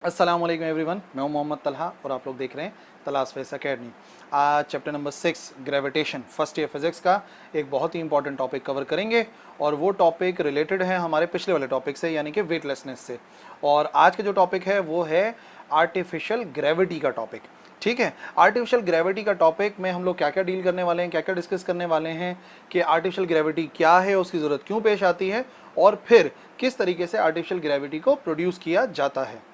अस्सलाम वालेकुम एवरीवन, मैं हूं मोहम्मद तलहा और आप लोग देख रहे हैं तलाश फेस अकेडमी। आज chapter number 6 gravitation first year physics का एक बहुत ही इंपॉर्टेंट टॉपिक कवर करेंगे और वो टॉपिक रिलेटेड है हमारे पिछले वाले टॉपिक से, यानी कि वेटलेसनेस से। और आज का जो टॉपिक है वो है आर्टिफिशियल ग्रेविटी का टॉपिक। ठीक है, आर्टिफिशियल ग्रेविटी का टॉपिक में हम लोग क्या क्या डील करने वाले हैं, क्या क्या डिस्कस करने वाले हैं कि आर्टिफिशियल ग्रेविटी क्या है, उसकी ज़रूरत क्यों पेश आती है और फिर किस तरीके से आर्टिफिशियल ग्रेविटी को प्रोड्यूस किया जाता है।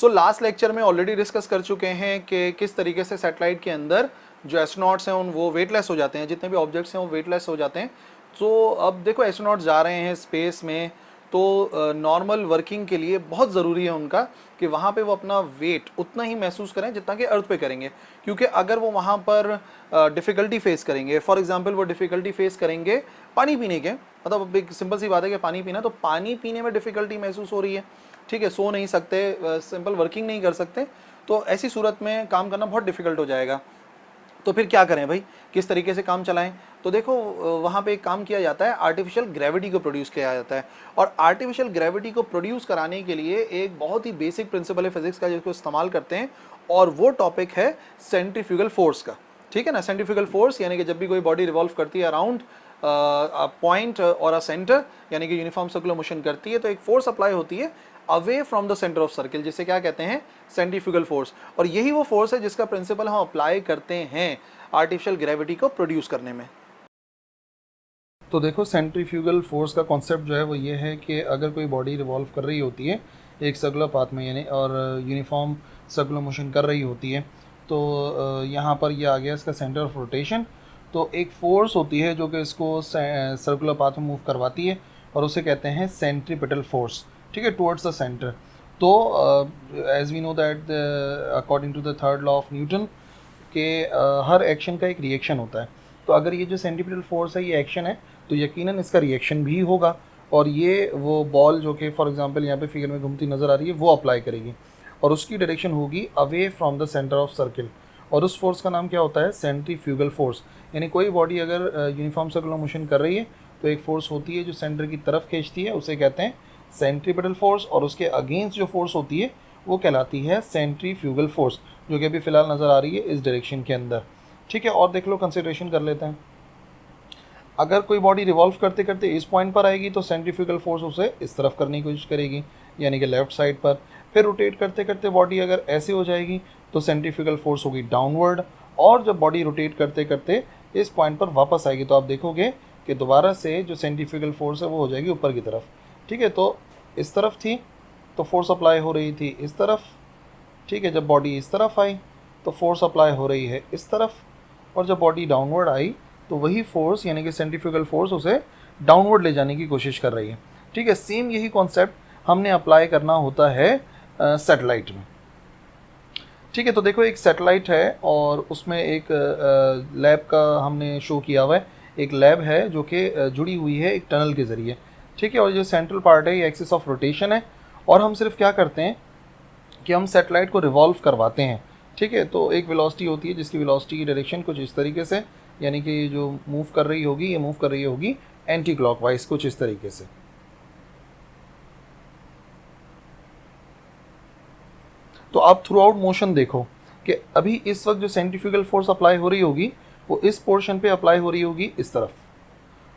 लास्ट लेक्चर में ऑलरेडी डिस्कस कर चुके हैं कि किस तरीके से सैटेलाइट के अंदर जो एस्ट्रोनॉट्स हैं वो वेटलेस हो जाते हैं, जितने भी ऑब्जेक्ट्स हैं वो वेटलेस हो जाते हैं। तो अब देखो एस्ट्रोनॉट्स जा रहे हैं स्पेस में, तो नॉर्मल वर्किंग के लिए बहुत ज़रूरी है उनका कि वहाँ पे वो अपना वेट उतना ही महसूस करें जितना कि अर्थ पे करेंगे। क्योंकि अगर वो वहाँ पर डिफ़िकल्टी फेस करेंगे, फॉर एग्जांपल वो डिफ़िकल्टी फेस करेंगे पानी पीने के, मतलब अब एक सिंपल सी बात है कि पानी पीना, तो पानी पीने में डिफ़िकल्टी महसूस हो रही है, ठीक है, सो नहीं सकते, सिंपल वर्किंग नहीं कर सकते, तो ऐसी सूरत में काम करना बहुत डिफ़िकल्ट हो जाएगा। तो फिर क्या करें भाई, किस तरीके से काम चलाएं? तो देखो वहाँ पे एक काम किया जाता है, आर्टिफिशियल ग्रेविटी को प्रोड्यूस किया जाता है। और आर्टिफिशियल ग्रेविटी को प्रोड्यूस कराने के लिए एक बहुत ही बेसिक प्रिंसिपल है फिजिक्स का जिसको इस्तेमाल करते हैं, और वो टॉपिक है सेंट्रीफ्यूगल फोर्स का। ठीक है ना, सेंट्रीफ्यूगल फोर्स यानी कि जब भी कोई बॉडी रिवॉल्व करती है अराउंड पॉइंट और अ सेंटर, यानी कि यूनिफॉर्म सर्कुलर मोशन करती है, तो एक फोर्स अप्लाई होती है away from the centre of circle, जिसे क्या कहते हैं, सेंट्रीफ्यूगल फोर्स। और यही वो फोर्स है जिसका प्रिंसिपल हम अप्लाई करते हैं आर्टिफिशियल ग्रेविटी को प्रोड्यूस करने में। तो देखो सेंट्रीफ्यूगल फोर्स का कॉन्सेप्ट जो है वो ये है कि अगर कोई बॉडी रिवॉल्व कर रही होती है एक सर्कुलर पाथ में, यानी और यूनिफॉर्म सर्कुलर मोशन कर रही होती है, तो यहाँ पर ये आ गया इसका सेंटर ऑफ रोटेशन। तो एक फोर्स होती है जो कि इसको सर्कुलर पाथ में मूव करवाती है और उसे कहते हैं सेंट्रीपिटल फोर्स, ठीक है, टुवर्ड्स द सेंटर। तो as we know that according to the third law of Newton के हर एक्शन का एक रिएक्शन होता है। तो अगर ये जो सेंट्रीपिटल फोर्स है ये एक्शन है, तो यकीनन इसका रिएक्शन भी होगा, और ये वो बॉल जो कि फॉर एग्जांपल यहाँ पे फिगर में घूमती नज़र आ रही है वो अप्लाई करेगी, और उसकी डायरेक्शन होगी away from the centre of circle. और उस फोर्स का नाम क्या होता है, सेंट्रीफ्यूगल फोर्स। यानी कोई बॉडी अगर यूनिफॉर्म सर्कुलर मोशन कर रही है तो एक फोर्स होती है जो सेंटर की तरफ खींचती है, उसे कहते हैं सेंट्रीपिटल फोर्स, और उसके अगेंस्ट जो फोर्स होती है वो कहलाती है सेंट्रीफ्यूगल फोर्स, जो कि अभी फ़िलहाल नज़र आ रही है इस डायरेक्शन के अंदर। ठीक है, और देख लो, कंसिडरेशन कर लेते हैं। अगर कोई बॉडी रिवॉल्व करते करते इस पॉइंट पर आएगी तो सेंट्रीफ्यूगल फोर्स उसे इस तरफ करने की कोशिश करेगी, यानी कि लेफ्ट साइड पर। फिर रोटेट करते करते बॉडी अगर ऐसे हो जाएगी तो सेंट्रीफ्यूगल फोर्स होगी डाउनवर्ड, और जब बॉडी रोटेट करते करते इस पॉइंट पर वापस आएगी तो आप देखोगे कि दोबारा से जो सेंट्रीफ्यूगल फोर्स है वो हो जाएगी ऊपर की तरफ। ठीक है, तो इस तरफ थी तो फोर्स अप्लाई हो रही थी इस तरफ, ठीक है, जब बॉडी इस तरफ आई तो फोर्स अप्लाई हो रही है इस तरफ, और जब बॉडी डाउनवर्ड आई तो वही फोर्स यानी कि सेंट्रीफ्यूगल फोर्स उसे डाउनवर्ड ले जाने की कोशिश कर रही है। ठीक है, सेम यही कॉन्सेप्ट हमने अप्लाई करना होता है सैटेलाइट में। ठीक है, तो देखो एक सैटेलाइट है और उसमें एक लैब का हमने शो किया हुआ है, एक लैब है जो कि जुड़ी हुई है एक टनल के ज़रिए। ठीक है, और जो सेंट्रल पार्ट है ये एक्सिस ऑफ रोटेशन है, और हम सिर्फ क्या करते हैं कि हम सैटेलाइट को रिवॉल्व करवाते हैं। ठीक है, तो एक वेलोसिटी होती है जिसकी वेलोसिटी की डायरेक्शन कुछ इस तरीके से, यानी कि जो मूव कर रही होगी ये मूव कर रही होगी एंटी क्लॉकवाइज, कुछ इस तरीके से। तो आप थ्रू आउट मोशन देखो कि अभी इस वक्त जो सेंट्रीफ्यूगल फोर्स अप्लाई हो रही होगी वो इस पोर्शन पे अप्लाई हो रही होगी इस तरफ,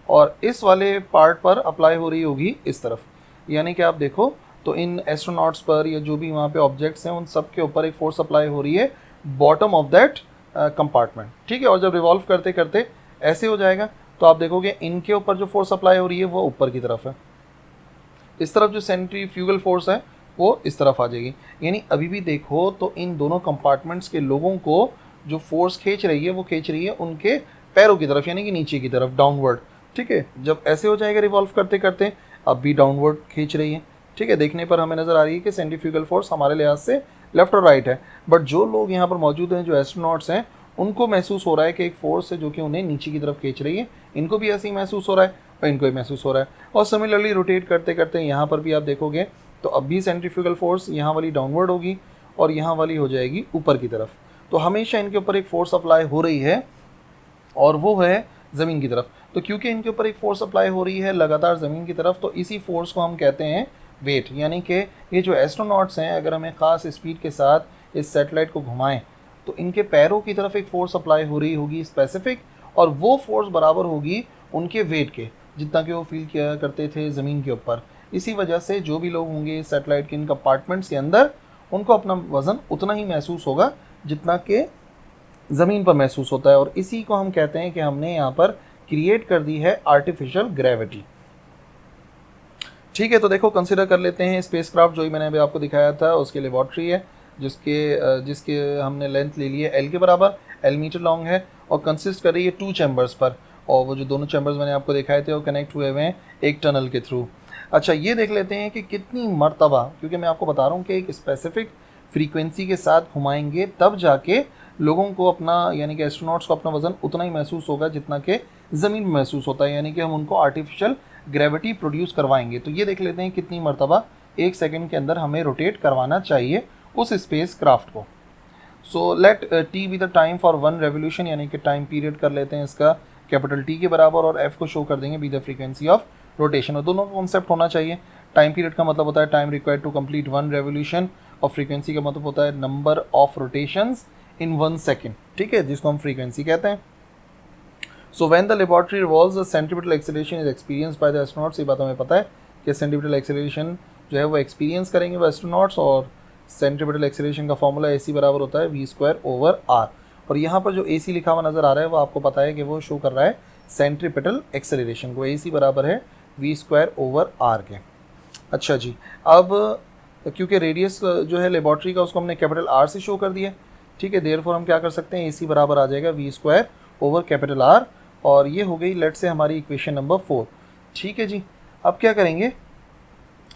और इस वाले पार्ट पर अप्लाई हो रही होगी इस तरफ। यानी कि आप देखो तो इन एस्ट्रोनॉट्स पर या जो भी वहाँ पे ऑब्जेक्ट्स हैं उन सब के ऊपर एक फोर्स अप्लाई हो रही है बॉटम ऑफ दैट कंपार्टमेंट। ठीक है, और जब रिवॉल्व करते करते ऐसे हो जाएगा तो आप देखोगे इनके ऊपर जो फोर्स अप्लाई हो रही है वो ऊपर की तरफ है, इस तरफ जो सेंट्रीफ्यूगल फोर्स है वो इस तरफ आ जाएगी। यानी अभी भी देखो तो इन दोनों कंपार्टमेंट्स के लोगों को जो फोर्स खींच रही है वो खींच रही है उनके पैरों की तरफ, यानी कि नीचे की तरफ, डाउनवर्ड। ठीक है, जब ऐसे हो जाएगा रिवॉल्व करते करते अब भी डाउनवर्ड खींच रही है। ठीक है, देखने पर हमें नज़र आ रही है कि सेंट्रीफ्यूगल फोर्स हमारे लिहाज से लेफ्ट और राइट है, बट जो लोग यहाँ पर मौजूद हैं, जो एस्ट्रोनॉट्स हैं, उनको महसूस हो रहा है कि एक फोर्स है जो कि उन्हें नीचे की तरफ खींच रही है। इनको भी ऐसे ही महसूस हो रहा है और इनको भी महसूस हो रहा है। और सिमिलरली रोटेट करते करते यहाँ पर भी आप देखोगे तो अब भी सेंट्रीफ्यूगल फोर्स यहाँ वाली डाउनवर्ड होगी और यहाँ वाली हो जाएगी ऊपर की तरफ। तो हमेशा इनके ऊपर एक फोर्स अप्लाई हो रही है और वो है ज़मीन की तरफ। तो क्योंकि इनके ऊपर एक फोर्स अप्लाई हो रही है लगातार ज़मीन की तरफ, तो इसी फोर्स को हम कहते हैं वेट। यानी कि ये जो एस्ट्रोनॉट्स हैं, अगर हमें ख़ास स्पीड के साथ इस सैटेलाइट को घुमाएं तो इनके पैरों की तरफ एक फ़ोर्स अप्लाई हो रही होगी स्पेसिफिक, और वो फोर्स बराबर होगी उनके वेट के, जितना कि वो फील किया करते थे ज़मीन के ऊपर। इसी वजह से जो भी लोग होंगे इस सैटेलाइट के इन कंपार्टमेंट्स के अंदर, उनको अपना वज़न उतना ही महसूस होगा जितना कि ज़मीन पर महसूस होता है। और इसी को हम कहते हैं कि हमने यहाँ पर क्रिएट कर दी है आर्टिफिशियल ग्रेविटी। ठीक है, तो देखो कंसिडर कर लेते हैं स्पेसक्राफ्ट जो ही मैंने अभी आपको दिखाया था, उसकी लेबॉर्ट्री है जिसके हमने लेंथ ले ली है एल के बराबर, एल मीटर लॉन्ग है, और कंसिस्ट कर रही है 2 चैम्बर्स पर, और वो जो दोनों चैम्बर्स मैंने आपको दिखाए थे वो कनेक्ट हुए हुए हैं एक टनल के थ्रू। अच्छा, ये देख लेते हैं कि कितनी मरतबा, क्योंकि मैं आपको बता रहा हूँ कि एक स्पेसिफिक फ्रीक्वेंसी के साथ घुमाएंगे तब जाके लोगों को अपना, यानी कि एस्ट्रोनॉट्स को अपना वज़न उतना ही महसूस होगा जितना कि ज़मीन में महसूस होता है, यानी कि हम उनको आर्टिफिशियल ग्रेविटी प्रोड्यूस करवाएंगे। तो ये देख लेते हैं कितनी मरतबा 1 सेकंड के अंदर हमें रोटेट करवाना चाहिए उस स्पेस क्राफ्ट को। So let T be the time for 1 revolution, यानी कि टाइम पीरियड कर लेते हैं इसका कैपिटल टी के बराबर, और एफ को शो कर देंगे be the frequency of rotation. और दोनों का कॉन्सेप्ट होना चाहिए। टाइम पीरियड का मतलब होता है time required to complete 1 revolution, और फ्रीक्वेंसी का मतलब होता है number of rotations in 1 second, ठीक है, जिसको हम फ्रीक्वेंसी कहते हैं। So when the laboratory revolves the centripetal acceleration is experience by the astronauts. ये बात हमें पता है कि सेंट्रीपिटल एक्सेलरेशन जो है वो एक्सपीरियंस करेंगे वो एस्ट्रोनॉट्स, और सेंट्रीपिटल एक्सेलरेशन का फॉर्मूला AC बराबर होता है v²/r। और यहाँ पर जो AC लिखा हुआ नज़र आ रहा है वो आपको पता है कि वो शो कर रहा है सेंट्रीपिटल एक्सेलरेशन को। AC बराबर है v²/r के। अच्छा जी, अब क्योंकि रेडियस जो है लेबॉर्ट्री का उसको हमने कैपिटल R से शो कर दिया, ठीक है, देयरफॉर हम क्या कर सकते हैं, AC बराबर आ जाएगा v²/R, और ये हो गई लेट से हमारी इक्वेशन नंबर 4। ठीक है जी, अब क्या करेंगे,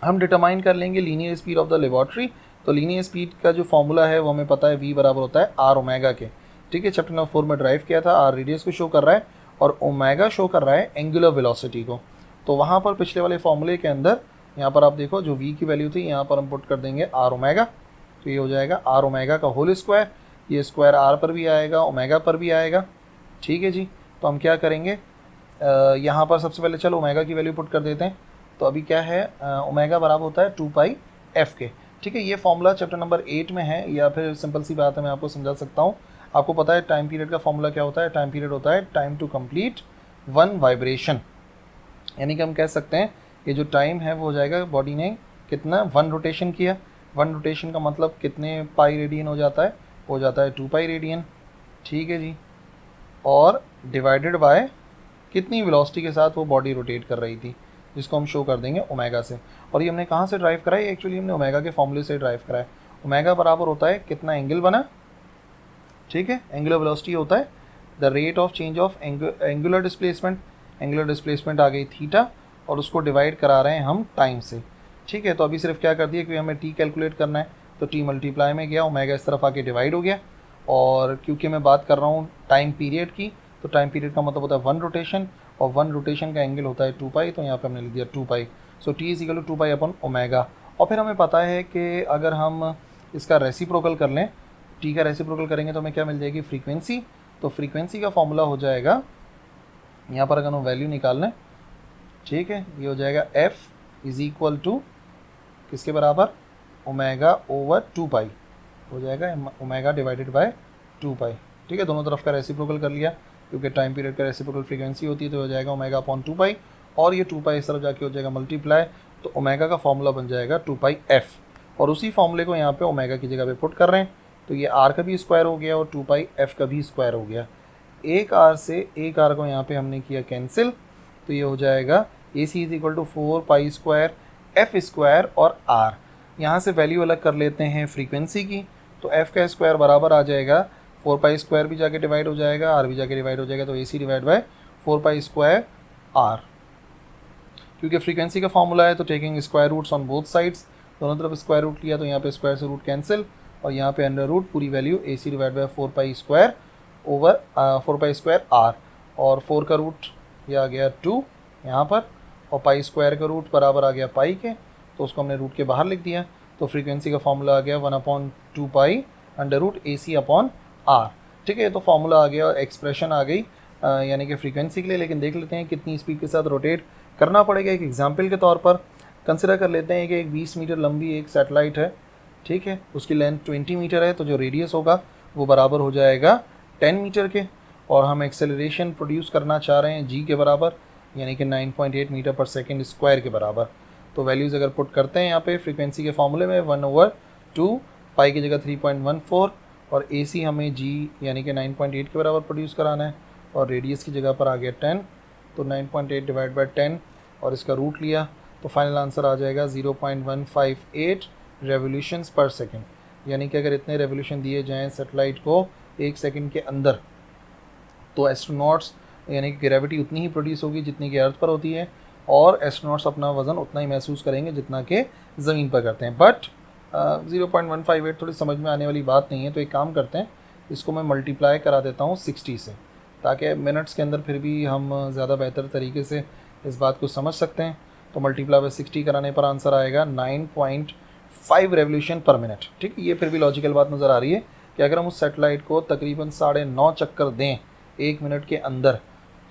हम डिटरमाइन कर लेंगे linear speed of the laboratory. तो लीनियर स्पीड का जो फॉर्मूला है वो हमें पता है, v बराबर होता है r ओमेगा के। ठीक है, चैप्टर नंबर 4 में ड्राइव किया था। r रेडियस को शो कर रहा है और ओमेगा शो कर रहा है एंगुलर वेलोसिटी को। तो वहाँ पर पिछले वाले फॉर्मूले के अंदर यहाँ पर आप देखो जो v की वैल्यू थी यहाँ पर हम पुट कर देंगे r ओमेगा, तो ये हो जाएगा r ओमेगा का होल स्क्वायर। ये स्क्वायर r पर भी आएगा, ओमेगा पर भी आएगा। ठीक है जी, तो हम क्या करेंगे, यहाँ पर सबसे पहले चलो ओमेगा की वैल्यू पुट कर देते हैं। तो अभी क्या है, ओमेगा बराबर होता है 2πf के। ठीक है, ये फॉर्मूला चैप्टर नंबर 8 में है, या फिर सिंपल सी बात है मैं आपको समझा सकता हूँ। आपको पता है टाइम पीरियड का फॉर्मूला क्या होता है, टाइम पीरियड होता है टाइम टू कंप्लीट 1 वाइब्रेशन। यानी कि हम कह सकते हैं ये जो टाइम है वो हो जाएगा, बॉडी ने कितना 1 रोटेशन किया। 1 रोटेशन का मतलब कितने पाई रेडियन हो जाता है 2 पाई रेडियन। ठीक है जी, और डिवाइडेड बाय कितनी वेलोसिटी के साथ वो बॉडी रोटेट कर रही थी, जिसको हम शो कर देंगे ओमेगा से। और ये हमने कहाँ से ड्राइव करा है, एक्चुअली हमने ओमेगा के फॉर्मूले से ड्राइव करा है। ओमेगा बराबर होता है कितना एंगल बना, ठीक है, एंगुलर वेलोसिटी होता है the rate of change of angular displacement. Angular displacement आ गई थीटा, और उसको डिवाइड करा रहे हैं हम टाइम से। ठीक है, तो अभी सिर्फ क्या कर दिया कि हमें टी कैलकुलेट करना है, तो टी मल्टीप्लाई में गया, ओमेगा इस तरफ आके डिवाइड हो गया। और क्योंकि मैं बात कर रहा हूँ टाइम पीरियड की, तो टाइम पीरियड का मतलब होता है 1 रोटेशन, और 1 रोटेशन का एंगल होता है 2 पाई, तो यहाँ पे हमने लिख दिया 2 pi. So T is equal to 2 pi upon omega. और फिर हमें पता है कि अगर हम इसका रेसिप्रोकल कर लें, टी का रेसिप्रोकल करेंगे तो हमें क्या मिल जाएगी, फ्रीक्वेंसी। तो फ्रीक्वेंसी का फॉर्मूला हो जाएगा, यहाँ पर अगर हम वैल्यू निकाल लें, ठीक है, ये हो जाएगा f इज इक्वल टू किसके बराबर, ओमेगा ओवर 2 पाई हो जाएगा, ओमेगा डिवाइडेड बाय 2 पाई। ठीक है, दोनों तरफ का रेसिप्रोकल कर लिया, क्योंकि टाइम पीरियड का रेसिप्रोकल फ्रीक्वेंसी होती है, तो हो जाएगा ओमेगा अपॉन 2 पाई, और ये 2 पाई इस तरफ जाके हो जाएगा मल्टीप्लाई, तो ओमेगा का फॉर्मूला बन जाएगा 2 पाई f। और उसी फॉर्मूले को यहाँ पे ओमेगा की जगह पे पुट कर रहे हैं, तो ये r का भी स्क्वायर हो गया और 2 पाई f का भी स्क्वायर हो गया। एक r से एक r को यहाँ पे हमने किया कैंसिल, तो ये हो जाएगा AC is equal to 4 pi square f square और r। यहाँ से वैल्यू अलग कर लेते हैं फ्रीक्वेंसी की, तो f का स्क्वायर बराबर आ जाएगा 4 पाई स्क्वायर भी जाके डिवाइड हो जाएगा, r भी जाके डिवाइड हो जाएगा, तो AC divide by 4 pi square r। क्योंकि फ्रीक्वेंसी का फॉर्मूला है तो taking square roots on both sides, दोनों तरफ स्क्वायर रूट लिया, तो यहाँ पे स्क्वायर से रूट कैंसिल, और यहाँ पे अंडर रूट पूरी value AC divide by 4 pi square over 4 pi square r, और 4 का रूट ये आ गया 2 यहाँ पर, और पाई स्क्वायर का रूट बराबर आ गया पाई के, तो उसको हमने रूट के बाहर लिख दिया। तो फ्रीक्वेंसी का फॉर्मूला आ गया 1/2 pi under root AC upon r। ठीक है, तो फॉर्मूला आ गया और एक्सप्रेशन आ गई यानी कि फ्रीक्वेंसी के लिए, लेकिन देख लेते हैं कितनी स्पीड के साथ रोटेट करना पड़ेगा। एक एग्जांपल के तौर पर कंसिडर कर लेते हैं कि एक 20 मीटर लंबी एक सैटेलाइट है, ठीक है, उसकी लेंथ 20 मीटर है, तो जो रेडियस होगा वो बराबर हो जाएगा 10 मीटर के, और हम एक्सेलरेशन प्रोड्यूस करना चाह रहे हैं जी के बराबर, यानी कि 9.8 मीटर पर सेकेंड स्क्वायर के बराबर। तो वैल्यूज़ अगर पुट करते हैं यहाँ पे फ्रीक्वेंसी के फॉर्मूले में 1/2, पाई की जगह 3.14, और AC हमें जी यानी कि 9.8 के बराबर प्रोड्यूस कराना है, और रेडियस की जगह पर आ गया 10, तो 9.8 डिवाइड बाई 10 और इसका रूट लिया, तो फाइनल आंसर आ जाएगा 0.158 रेवोल्यूशंस पर सेकेंड। यानी कि अगर इतने रेवोल्यूशन दिए जाएँ सेटेलाइट को 1 सेकेंड के अंदर, तो एस्ट्रोनॉट्स यानी कि ग्रेविटी उतनी ही प्रोड्यूस होगी जितनी कि अर्थ पर होती है, और एस्ट्रोनॉट्स अपना वज़न उतना ही महसूस करेंगे जितना कि ज़मीन पर करते हैं। बट 0.158 थोड़ी समझ में आने वाली बात नहीं है, तो एक काम करते हैं, इसको मैं मल्टीप्लाई करा देता हूँ 60 से, ताकि मिनट्स के अंदर फिर भी हम ज़्यादा बेहतर तरीके से इस बात को समझ सकते हैं। तो मल्टीप्लाई बाय 60 कराने पर आंसर आएगा 9.5 रेवोल्यूशन पर मिनट। ठीक, ये फिर भी लॉजिकल बात नज़र आ रही है कि अगर हम उस सेटेलाइट को तकरीबन 9.5 चक्कर दें 1 मिनट के अंदर,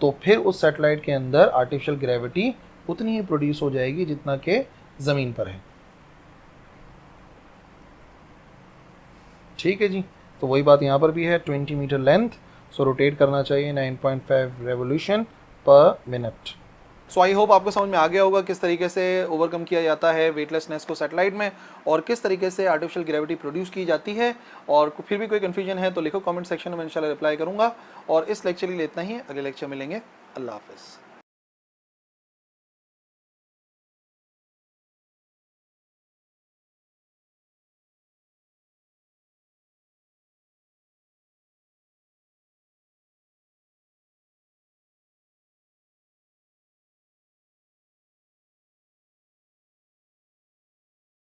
तो फिर उस सेटेलाइट के अंदर आर्टिफिशियल ग्रेविटी उतनी ही प्रोड्यूस हो जाएगी जितना कि ज़मीन पर है। ठीक है जी, तो वही बात यहाँ पर भी है, 20 मीटर लेंथ, सो रोटेट करना चाहिए 9.5 रेवोल्यूशन पर मिनट। सो आई होप आपको समझ में आ गया होगा किस तरीके से ओवरकम किया जाता है वेटलेसनेस को सैटेलाइट में, और किस तरीके से आर्टिफिशियल ग्रेविटी प्रोड्यूस की जाती है। और फिर भी कोई कन्फ्यूजन है तो लिखो कमेंट सेक्शन में, इंशाल्लाह रिप्लाई करूँगा। और इस लेक्चर के लिए इतना ही, अगले लेक्चर मिलेंगे। अल्लाह हाफ़िज़।